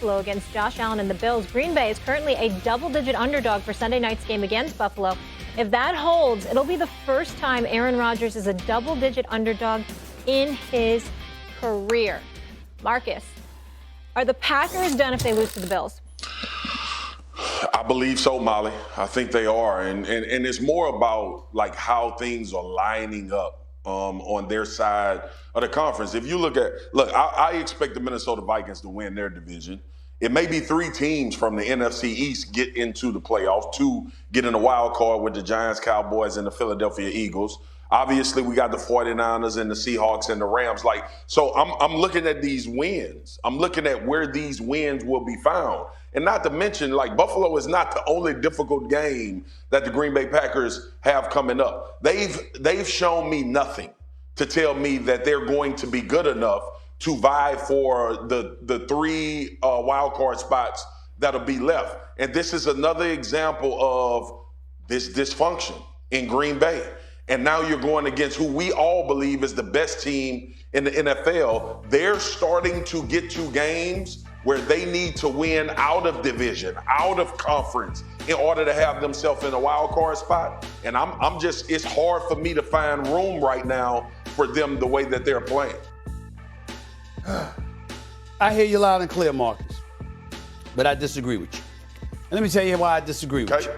Buffalo against Josh Allen and the Bills. Green Bay is currently a double-digit underdog for Sunday night's game against Buffalo. If that holds, it'll be the first time Aaron Rodgers is a double-digit underdog in his career. Marcus, are the Packers done if they lose to the Bills? I believe so, Molly. I think they are. And it's more about like how things are lining up on their side of the conference. If you look, I expect the Minnesota Vikings to win their division. It may be 3 teams from the NFC East get into the playoffs, 2 get in the wild card with the Giants, Cowboys, and the Philadelphia Eagles. Obviously, we got the 49ers and the Seahawks and the Rams. So I'm looking at these wins. I'm looking at where these wins will be found. And not to mention, Buffalo is not the only difficult game that the Green Bay Packers have coming up. They've shown me nothing to tell me that they're going to be good enough to vie for the 3 wild card spots that'll be left. And this is another example of this dysfunction in Green Bay. And now you're going against who we all believe is the best team in the NFL. They're starting to get to games where they need to win out of division, out of conference, in order to have themselves in a wild card spot. And it's hard for me to find room right now for them the way that they're playing. I hear you loud and clear, Marcus, but I disagree with you. And let me tell you why I disagree with you.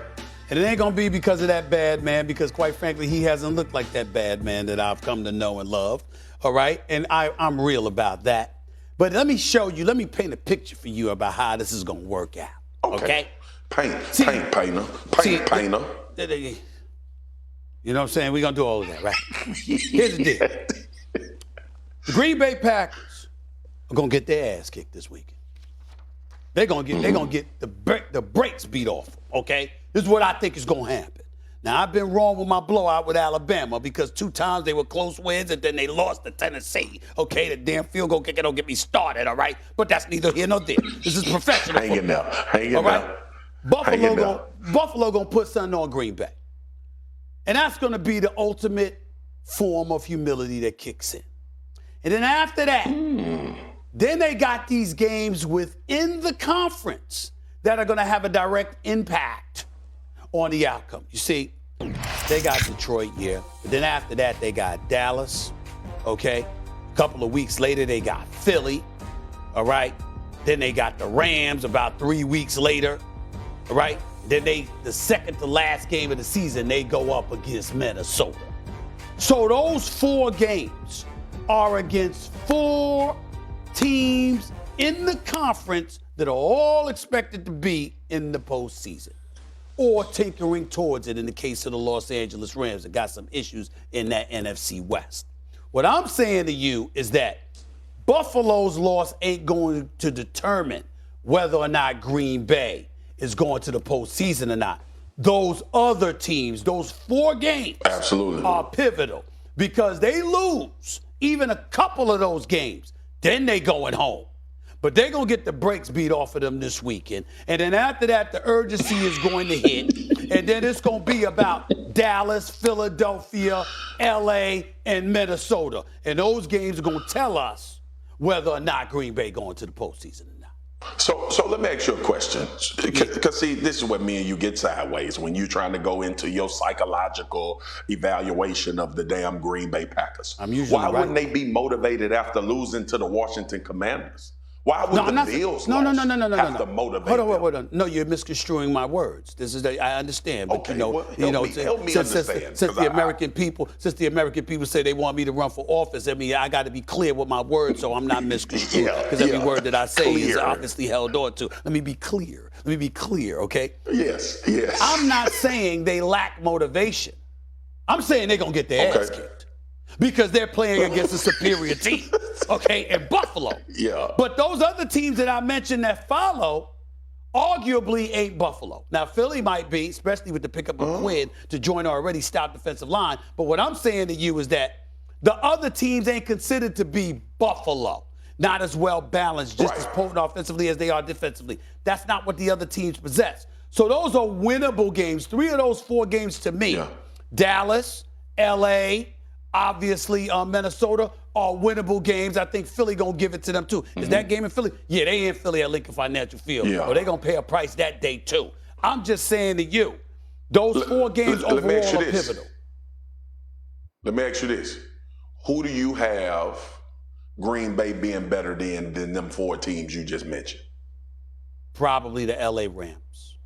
And it ain't going to be because of that bad man, because quite frankly, he hasn't looked like that bad man that I've come to know and love, all right? And I'm real about that. But let me show you, let me paint a picture for you about how this is going to work out, okay? Paint, painter. You know what I'm saying? We're going to do all of that, right? Here's the deal. The Green Bay Packers are going to get their ass kicked this weekend. They're going to get the brakes beat off, okay? This is what I think is going to happen. Now, I've been wrong with my blowout with Alabama because 2 times they were close wins and then they lost to Tennessee. Okay, the damn field goal kicker don't get me started, all right? But that's neither here nor there. This is professional football. Hang it now. Buffalo going to put something on Green Bay. And that's going to be the ultimate form of humility that kicks in. And then after that, then they got these games within the conference that are going to have a direct impact on the outcome. You see, they got Detroit, yeah. But then after that, they got Dallas, okay? A couple of weeks later, they got Philly, all right? Then they got the Rams about 3 weeks later, all right? Then the second to last game of the season, they go up against Minnesota. So those 4 games are against 4 teams in the conference that are all expected to be in the postseason or tinkering towards it in the case of the Los Angeles Rams that got some issues in that NFC West. What I'm saying to you is that Buffalo's loss ain't going to determine whether or not Green Bay is going to the postseason or not. Those other teams, those 4 games absolutely are pivotal because they lose even a couple of those games, then they going home. But they're going to get the brakes beat off of them this weekend. And then after that, the urgency is going to hit. And then it's going to be about Dallas, Philadelphia, L.A., and Minnesota. And those games are going to tell us whether or not Green Bay going to the postseason or not. So let me ask you a question. Because, see, this is where me and you get sideways when you're trying to go into your psychological evaluation of the damn Green Bay Packers. Why wouldn't they be motivated after losing to the Washington Commanders? Why would the Bills have to motivate them? Hold on. No, you're misconstruing my words. I understand, but okay, help me understand. Since the American people say they want me to run for office, I got to be clear with my words so I'm not misconstrued. Because every word that I say is obviously held on to. Let me be clear, okay? Yes. I'm not saying they lack motivation. I'm saying they're going to get their ass kicked. Because they're playing against a superior team, okay, in Buffalo. Yeah. But those other teams that I mentioned that follow arguably ain't Buffalo. Now, Philly might be, especially with the pickup of Quinn to join our already stout defensive line. But what I'm saying to you is that the other teams ain't considered to be Buffalo. Not as well balanced, just as potent offensively as they are defensively. That's not what the other teams possess. So those are winnable games. 3 of those 4 games to me, Dallas, L.A., obviously, Minnesota are winnable games. I think Philly going to give it to them, too. Is that game in Philly? Yeah, they in Philly at Lincoln Financial Field. Yeah. Or they going to pay a price that day, too. I'm just saying to you, those 4 games overall are pivotal. Let me ask you this. Who do you have Green Bay being better than them 4 teams you just mentioned? Probably the LA Rams.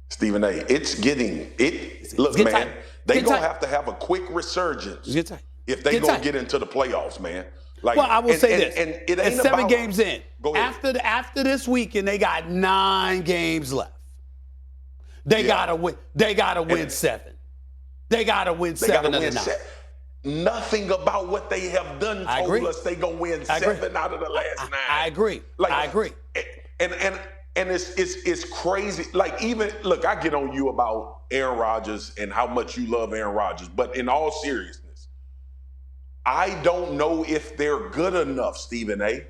Stephen A., it's getting – look, man, tight. They're going to have a quick resurgence if they going to get into the playoffs, man. Like, well, I will say this. And it ain't 7 games in. Go ahead. After this weekend, they got 9 games left. They gotta win. They gotta win 7. They gotta win 7 of the 9. Nothing about what they have done told us they gonna win 7 out of the last 9. I agree. I agree. And it's crazy. Like, even look, I get on you about Aaron Rodgers and how much you love Aaron Rodgers, but in all seriousness, I don't know if they're good enough, Stephen A.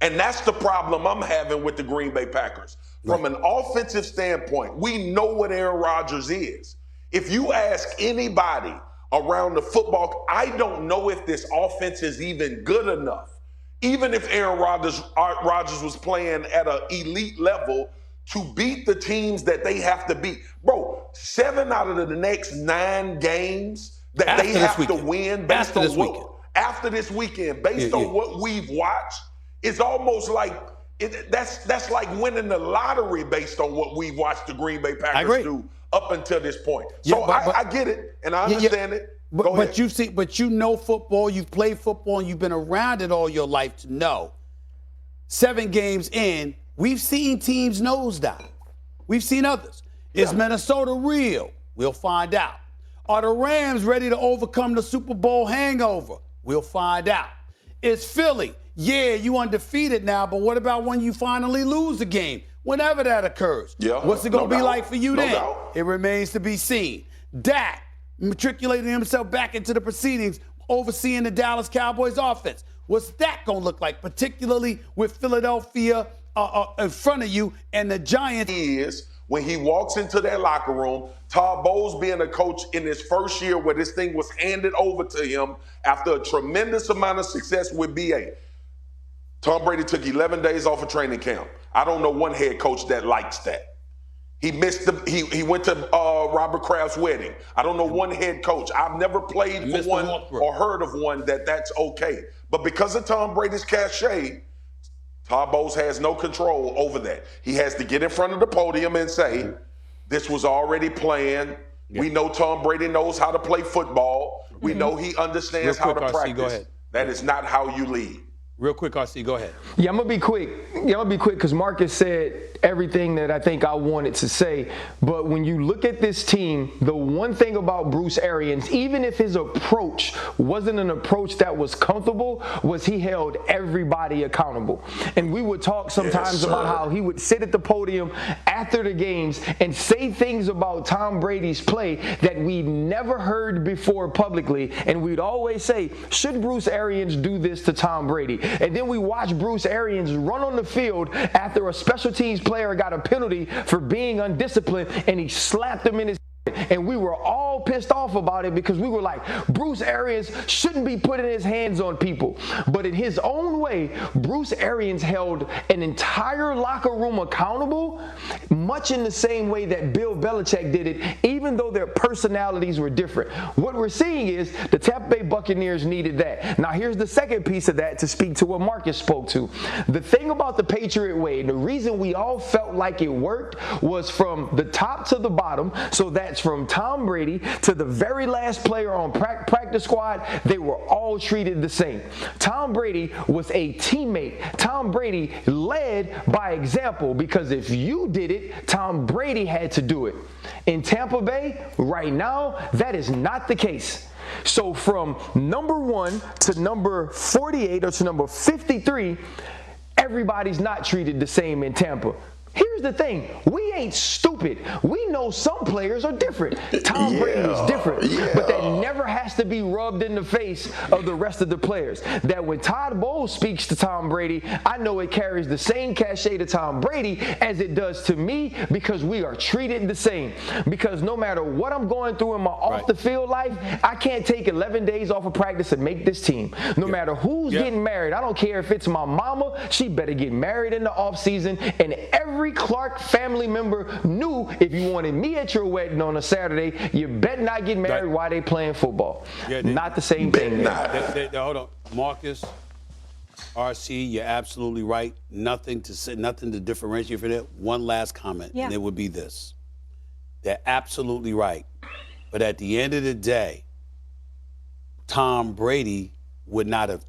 And that's the problem I'm having with the Green Bay Packers. From an offensive standpoint, we know what Aaron Rodgers is. If you ask anybody around the football, I don't know if this offense is even good enough. Even if Aaron Rodgers was playing at an elite level to beat the teams that they have to beat. Bro, 7 out of the next 9 games that they have to win based on after this weekend, based on what we've watched, it's almost like that's like winning the lottery based on what we've watched the Green Bay Packers do up until this point. So I get it and I understand it. But you know football, you've played football, and you've been around it all your life to know. 7 games in, we've seen teams nosedive. We've seen others. Is Minnesota real? We'll find out. Are the Rams ready to overcome the Super Bowl hangover? We'll find out. Is Philly? Yeah, you undefeated now, but what about when you finally lose the game? Whenever that occurs. What's it going to be like for you then? It remains to be seen. Dak matriculating himself back into the proceedings, overseeing the Dallas Cowboys offense. What's that going to look like, particularly with Philadelphia in front of you and the Giants? Is when he walks into that locker room, Todd Bowles being a coach in his first year where this thing was handed over to him after a tremendous amount of success with BA. Tom Brady took 11 days off of training camp. I don't know one head coach that likes that. He missed he went to Robert Kraft's wedding. I don't know one head coach. I've never played for one or heard of one that's okay. But because of Tom Brady's cachet, Todd Bowles has no control over that. He has to get in front of the podium and say, this was already planned. We know Tom Brady knows how to play football. We know he understands how to practice. Go ahead. That is not how you lead. Real quick, RC, go ahead. Yeah, I'm going to be quick. Because Marcus said everything that I think I wanted to say. But when you look at this team, the one thing about Bruce Arians, even if his approach wasn't an approach that was comfortable, was he held everybody accountable. And we would talk sometimes about how he would sit at the podium after the games and say things about Tom Brady's play that we'd never heard before publicly. And we'd always say, should Bruce Arians do this to Tom Brady? And then we watch Bruce Arians run on the field after a special teams player got a penalty for being undisciplined, and he slapped him in his head. And we were all pissed off about it because we were like, Bruce Arians shouldn't be putting his hands on people. But in his own way, Bruce Arians held an entire locker room accountable, much in the same way that Bill Belichick did it, even though their personalities were different. What we're seeing is the Tampa Bay Buccaneers needed that. Now, here's the second piece of that to speak to what Marcus spoke to. The thing about the Patriot way, and the reason we all felt like it worked, was from the top to the bottom. So that's from Tom Brady to the very last player on practice squad. They were all treated the same. Tom Brady was a teammate. Tom Brady led by example, because if you did it, Tom Brady had to do it. In Tampa Bay, right now, that is not the case. So from number 1 to number 48 or to number 53, everybody's not treated the same in Tampa. Here's here's the thing. We ain't stupid. We know some players are different. Tom Brady is different. But that never has to be rubbed in the face of the rest of the players. That when Todd Bowles speaks to Tom Brady, I know it carries the same cachet to Tom Brady as it does to me, because we are treated the same. Because no matter what I'm going through in my off-the-field life, I can't take 11 days off of practice and make this team. No matter who's getting married, I don't care if it's my mama, she better get married in the offseason. And every Clark family member knew if you wanted me at your wedding on a Saturday, you better not get married while they playing football. Not the same thing. Hold on. Marcus, RC, you're absolutely right. Nothing to say, nothing to differentiate from that. One last comment, and it would be this. They're absolutely right. But at the end of the day, Tom Brady would not have